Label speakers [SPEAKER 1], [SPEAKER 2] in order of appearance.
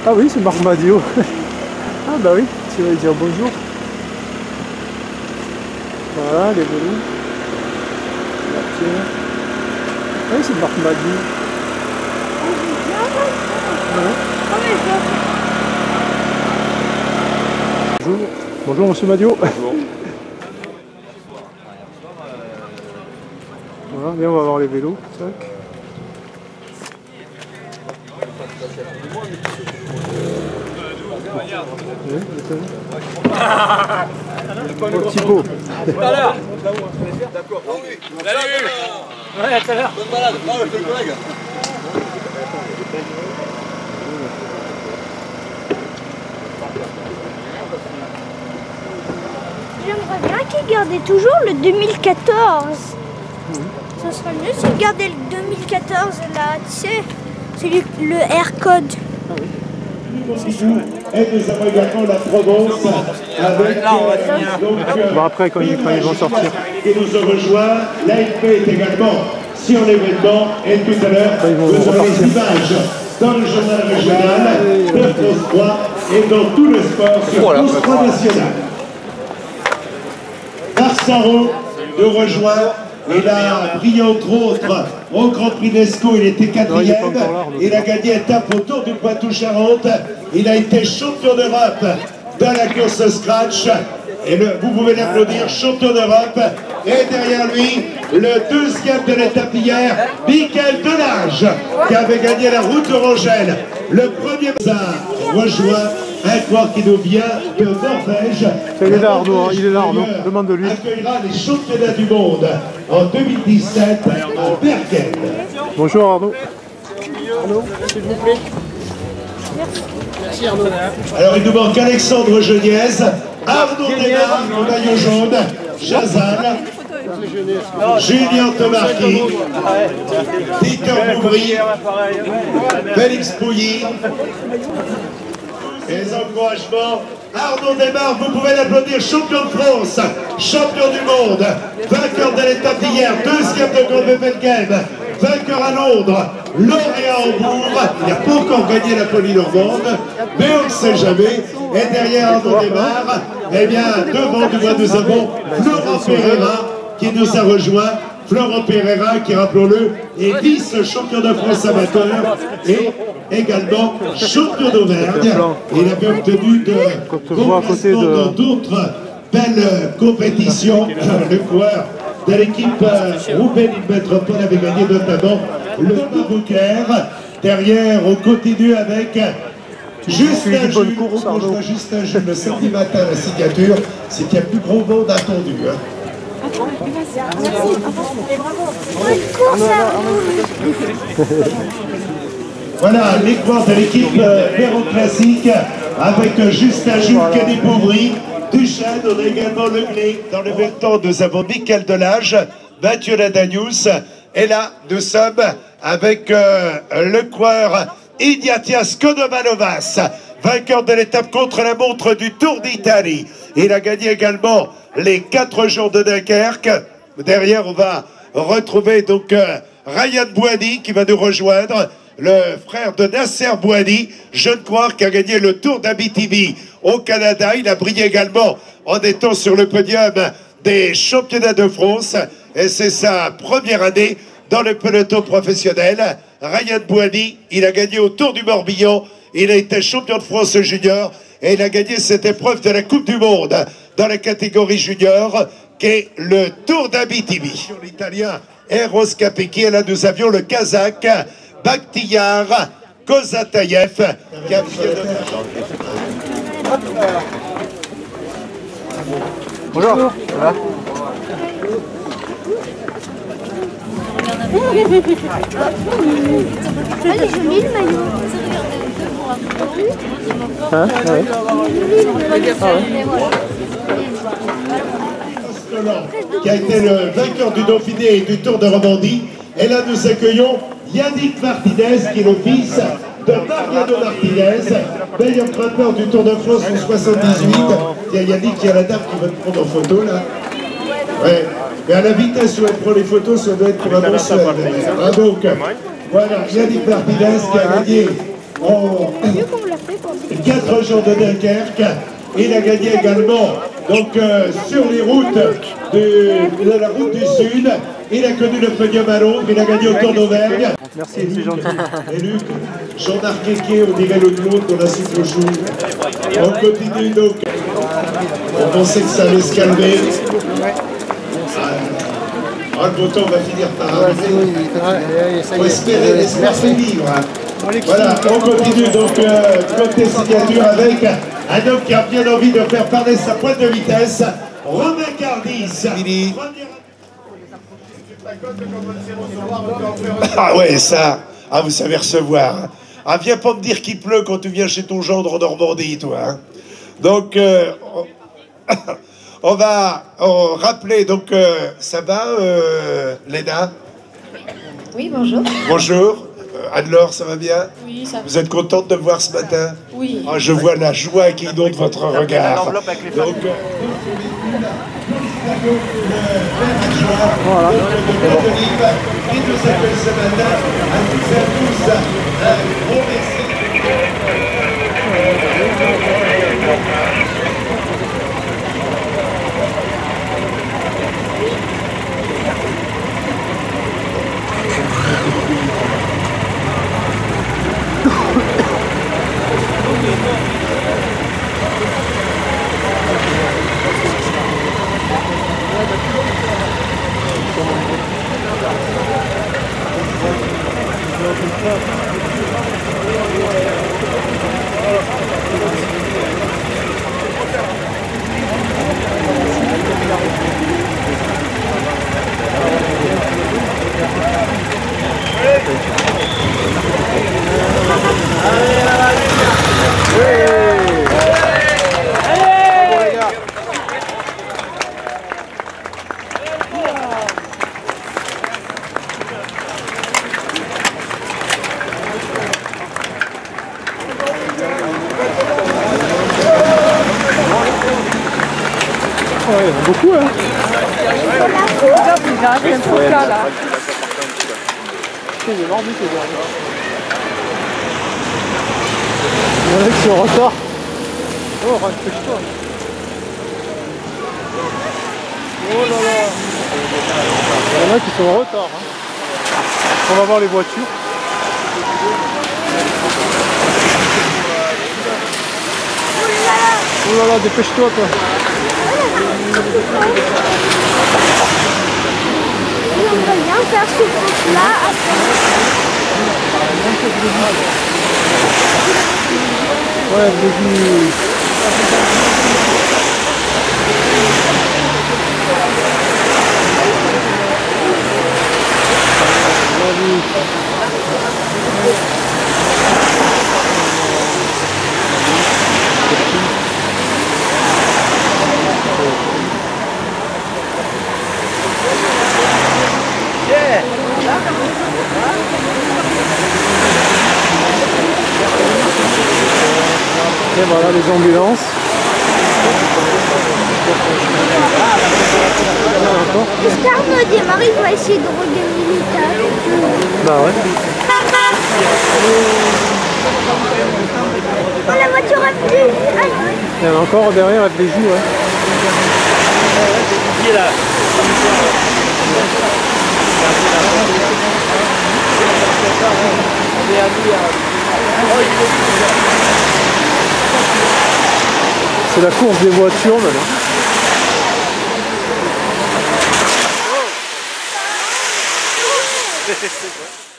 [SPEAKER 1] Ah oui, c'est Marc Madio. Ah bah oui, tu vas lui dire bonjour. Voilà, les vélos. Là, tiens. Ah oui, c'est Marc Madio. Ouais. Bonjour. Bonjour, monsieur Madio.
[SPEAKER 2] Bonjour.
[SPEAKER 1] Voilà, viens, on va voir les vélos. Tac. Oh, Thibaut.
[SPEAKER 2] Tout à l'heure. D'accord. Salut. Ouais, à tout à l'heure. Bonne balade. Ah ouais, c'est le collègue.
[SPEAKER 3] J'aimerais bien qu'ils gardaient toujours le 2014. Ça serait mieux s'ils gardaient le 2014 là, tu sais, c'est le R-code.
[SPEAKER 4] Et nous avons également la Provence avec
[SPEAKER 1] Bon, après, quand ils vont sortir.
[SPEAKER 4] qui nous a rejoint. L'AFP est également sur l'événement et tout à l'heure, vous aurez les images dans le journal régional de France 3 et dans tout le sport sur France 3 National. Marsaro nous rejoint. Il a brillé entre autres au Grand Prix d'Escaut, il était quatrième. Il a gagné étape autour du Poitou-Charentes. Il a été champion d'Europe dans la course scratch. Et vous pouvez l'applaudir, champion d'Europe. Et derrière lui, le deuxième de l'étape hier, Mickaël Delage, qui avait gagné la route orangelle. Le premier rejoint un coureur qui nous vient de Norvège.
[SPEAKER 1] Il est là, Arnaud, il est là, Arnaud. Demande de lui.
[SPEAKER 4] Accueillera les championnats du monde en 2017 à Bergen.
[SPEAKER 1] Bonjour, Arnaud. Arnaud, s'il vous plaît. Merci, Arnaud.
[SPEAKER 4] Alors il nous manque Alexandre Geniez, Arnaud Desmar, le maillot jaune, Chazal, Julien Tomarchi, Peter Bouvry, Félix Pouilly. Et les encouragements, Arnaud Desmar, vous pouvez l'applaudir, champion de France, champion du monde, vainqueur de l'étape d'hier, deuxième de Copenhague, vainqueur à Londres, lauréat à Hambourg. Il n'a pas encore gagné la Poly-Normande, mais on ne sait jamais. Et derrière Arnaud Desmar, eh bien, devant nous avons Florent Pereira qui nous a rejoint. Florent Pereira qui, rappelons-le, est vice-champion de France amateur et également champion d'Auvergne. Il avait obtenu dans d'autres belles compétitions. Le coureur de l'équipe Roubaix Métropole avait gagné notamment le Mabouker. Derrière, on continue avec Justin Jules. On voit Justin Jules le samedi matin à la signature. C'est qu'il y a plus gros monde attendu. Voilà les coureurs de l'équipe Véro Classique avec Justin Jules, Kenny Bouvry, Duchesne. On a également Le Glé. Dans le même temps, nous avons Mickaël Delage, Mathieu Ladanius. Et là, nous sommes avec le coureur Ignatias Konomanovas, vainqueur de l'étape contre la montre du Tour d'Italie. Il a gagné également les 4 jours de Dunkerque. Derrière, on va retrouver donc Ryan Bouhani qui va nous rejoindre, le frère de Nasser Bouhani, jeune coureur qui a gagné le Tour d'Abitibi au Canada. Il a brillé également en étant sur le podium des championnats de France. Et c'est sa première année dans le peloton professionnel. Ryan Bouhani, il a gagné au Tour du Morbihan. Il a été champion de France junior et il a gagné cette épreuve de la Coupe du Monde dans la catégorie junior, qui est le Tour d'Abitibi. L'italien Eros Capecchi, et là nous avions le Kazakh Bakhtiyar Kozatayev qui a
[SPEAKER 1] Bonjour. Ça va?
[SPEAKER 3] Elle est jolie le maillot.
[SPEAKER 1] Hein? Ah ouais.
[SPEAKER 4] Qui a été le vainqueur du Dauphiné et du Tour de Romandie. Et là, nous accueillons Yannick Martinez, qui est le fils de Mariano Martinez, meilleur grimpeur du Tour de France en 78. Il y a Yannick qui a la dame qui va te prendre en photo, là. Ouais. Mais à la vitesse où elle prend les photos, ça doit être pour un bon seul. Ah, donc, voilà, Yannick Martinez qui a gagné
[SPEAKER 3] mieux qu'on l'a fait pour
[SPEAKER 4] 4 jours de Dunkerque. Il a gagné également donc, sur les routes de la route du Sud. Il a connu le podium à Londres, il a gagné au Tour d'Auvergne.
[SPEAKER 1] Merci, c'est gentil.
[SPEAKER 4] Et Luc, Jean-Marc Kéké, on dirait le Claude dans la soupe au chou. On continue donc. On pensait que ça allait se calmer. Le beau temps va finir par arriver. Il faut espérer, l'espoir fait vivre. Voilà, on continue donc côté signature avec un homme qui a bien envie de faire parler sa pointe de vitesse, Romain Cardis. Ah ouais, ça, vous savez recevoir. Ah, viens pas me dire qu'il pleut quand tu viens chez ton gendre en Normandie, toi. Hein. Donc, on va rappeler, donc, ça va, Léna?
[SPEAKER 5] Oui, bonjour.
[SPEAKER 4] Bonjour. Anne-Laure, ça va bien?
[SPEAKER 5] Oui, ça va.
[SPEAKER 4] Vous êtes contente de me voir ce matin?
[SPEAKER 5] Oui.
[SPEAKER 4] Ah, je vois la joie qui inonde votre regard. Donc,
[SPEAKER 1] Voilà.
[SPEAKER 4] qui nous appelle ce matin à tous et à tous. Un gros merci.
[SPEAKER 1] Ouais, il y en a beaucoup, hein. Il est mort, c'est bien. Il y en a qui sont en retard. Oh, rapproche-toi. Oh là là. Il y en a qui sont en retard. Hein. On va voir les voitures. Oh là là, dépêche-toi toi.
[SPEAKER 3] On va bien faire ce truc-là
[SPEAKER 1] Ouais, vas-y. Et voilà les ambulances.
[SPEAKER 3] J'espère me démarrer, il va essayer de droguer le militaire.
[SPEAKER 1] Bah ouais.
[SPEAKER 3] Oh, la voiture a plu.
[SPEAKER 1] Il y en a encore derrière, elle les joue. Ouais. C'est la course des voitures maintenant.
[SPEAKER 2] C'est